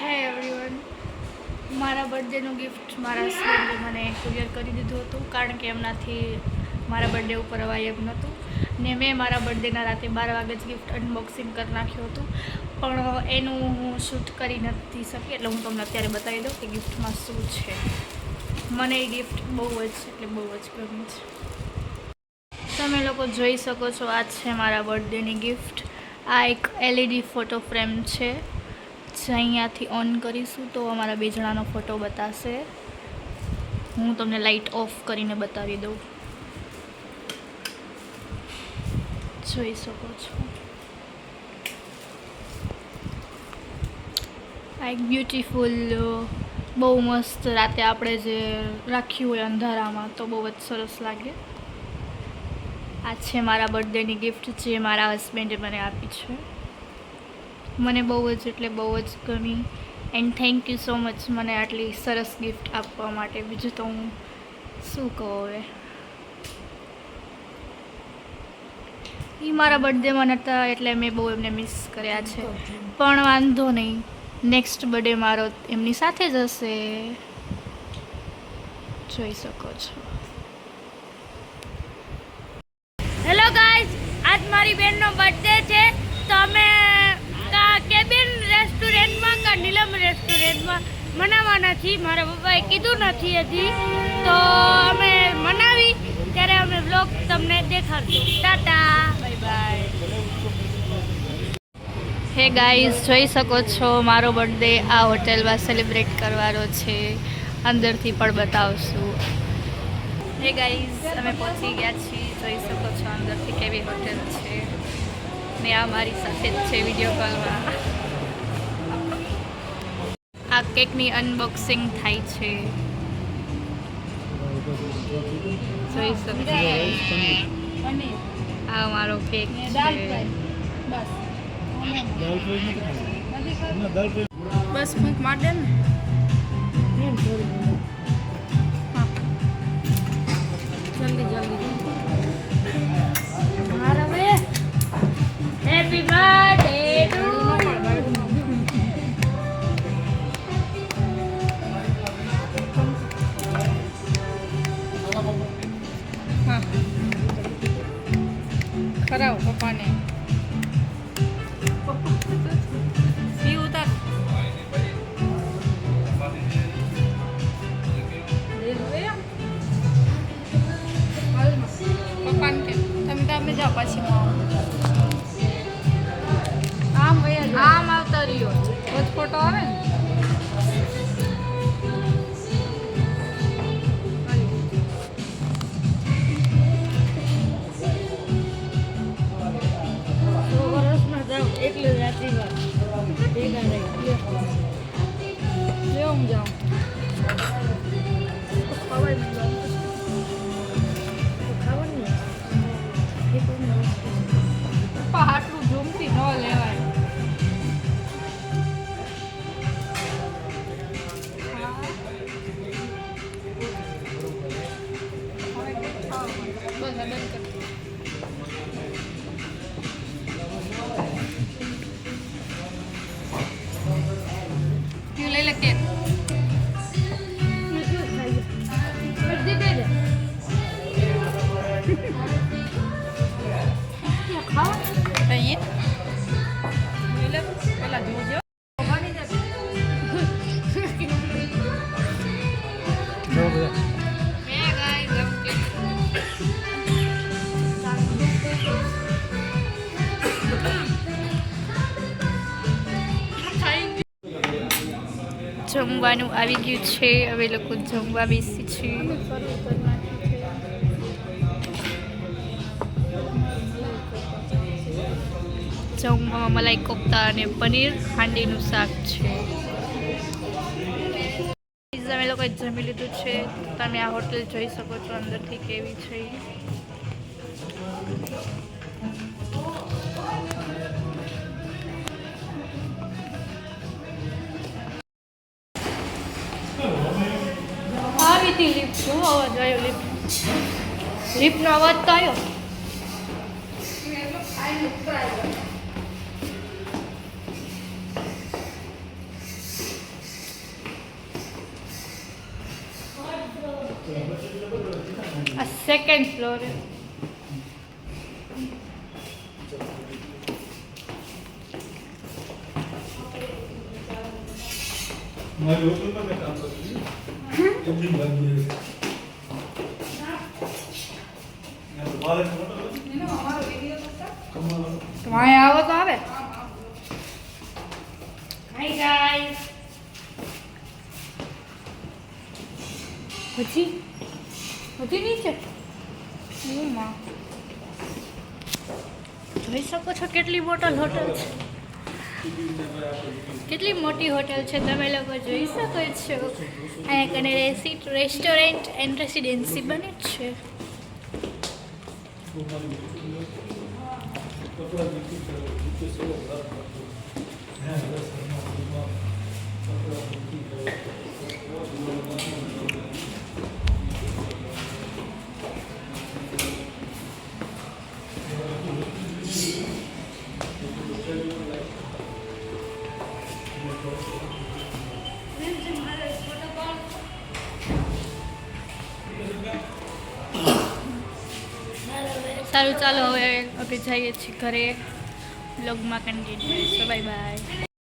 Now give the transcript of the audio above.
હે એવરીવન, મારા બર્થડેનું ગિફ્ટ મારા હસબન્ડે મને કુરિયર કરી દીધું હતું, કારણ કે એમનાથી મારા બર્થડે ઉપર અવાય એમ નહોતું ને મેં મારા બર્થડેના રાતે 12 વાગે જ ગિફ્ટ અનબોક્સિંગ કરી નાખ્યું હતું, પણ એનું હું શૂટ કરી નથી શકી, એટલે હું તમને અત્યારે બતાવી દઉં કે ગિફ્ટમાં શું છે. મને એ ગિફ્ટ બહુ જ ગમી છે. તમે લોકો જોઈ શકો છો, આ છે મારા બર્થડેની ગિફ્ટ. આ એક LED ફોટો ફ્રેમ છે, જે અહીંયાથી ઓન કરીશું તો અમારા બે જણાનો ફોટો બતાવશે. હું તમને લાઇટ ઓફ કરીને બતાવી દઉં. જોઈ શકો છો, આ એક બ્યુટીફુલ, બહુ મસ્ત રાતે આપણે જે રાખ્યું હોય અંધારામાં તો બહુ જ સરસ લાગે. આ છે મારા બર્થડેની ગિફ્ટ, જે મારા હસબન્ડે મને આપી છે. મને બહુ જ ગમી. And thank you so much મને આટલી સરસ ગિફ્ટ આપવા માટે. બીજું તો હું શું કહું હવે. એ મારા બર્થડેમાં નહોતા એટલે મેં બહુ એમને મિસ કર્યા છે, પણ વાંધો નહીં, નેક્સ્ટ બર્થડે મારો એમની સાથે જ હશે. જોઈ શકો છો. હેલો ગાઈઝ, આજ મારી બેનનો બર્થડે છે, તો અમે કેબિન રેસ્ટોરન્ટમાં નીલમ રેસ્ટોરન્ટમાં મનાવવાના છીએ. મારા પપ્પાએ કીધું નથી હજી, તો અમે મનાવી ત્યારે અમે વ્લોગ તમને દેખાડશું. Ta-ta, bye bye. Hey guys, જોઈ શકો છો મારો બર્થડે આ હોટેલમાં સેલિબ્રેટ કરવાનો છે. અંદરથી પણ બતાવશું. હે ગાઈઝ, અમે પહોંચી ગયા છીએ. જોઈ શકો છો અંદરથી કેવી હોટેલ છે, ને આ મારી સાથે જ છે વિડીયો કોલમાં. આ કેકની અનબોક્સિંગ થાય છે, જોઈ શકો છો. આ મારો કેક છે. બસ ફૂંક માર દે ને. જલ્દી હેપી બર્થડે ટુ ખરાબ પપ્પાને તમે જાઓ, પછી આમ આવતા રહ્યો ફોટો આવે ને. વર્ષમાં જાઓ એટલે જ આશીર્વાદ ભેગા રહી. હું જાઉં આટલું ઝૂમથી ન લેવાય. લઈ લે કે પેલા જોજો. જમવાનું આવી ગયું છે, હવે લોકો જમવા બેસી છે. જમવામાં મલાઈ કોફતા અને પનીર હાંડીનું શાક છે. અમે લોકોએ જમી લીધું છે. તમે આ હોટલ જોઈ શકો છો અંદરથી કેવી છે. આવી હતી લિફ્ટ, શું અવાજ આવ્યો? લિફ્ટનો અવાજ તો આવ્યો. આ સેકન્ડ ફ્લોર મારી હોટલમાં મેં કામ કર્યું એમની બાજુ તમારે આવો તો આવે. Hi guys. હજી નીચે માં જોઈ શકો છો કેટલી મોટલ હોટલ છે, કેટલી મોટી હોટલ છે, તમે લોકો જોઈ શકો છો. અહીંયા કને રેસ્ટોરન્ટ એન્ડ રેસિડેન્સી બને જ છે. સારું ચાલો હવે આપણે જઈએ છીએ ઘરે. બ્લોગમાં કન્ટિન્યુ કરીશું. Bye bye.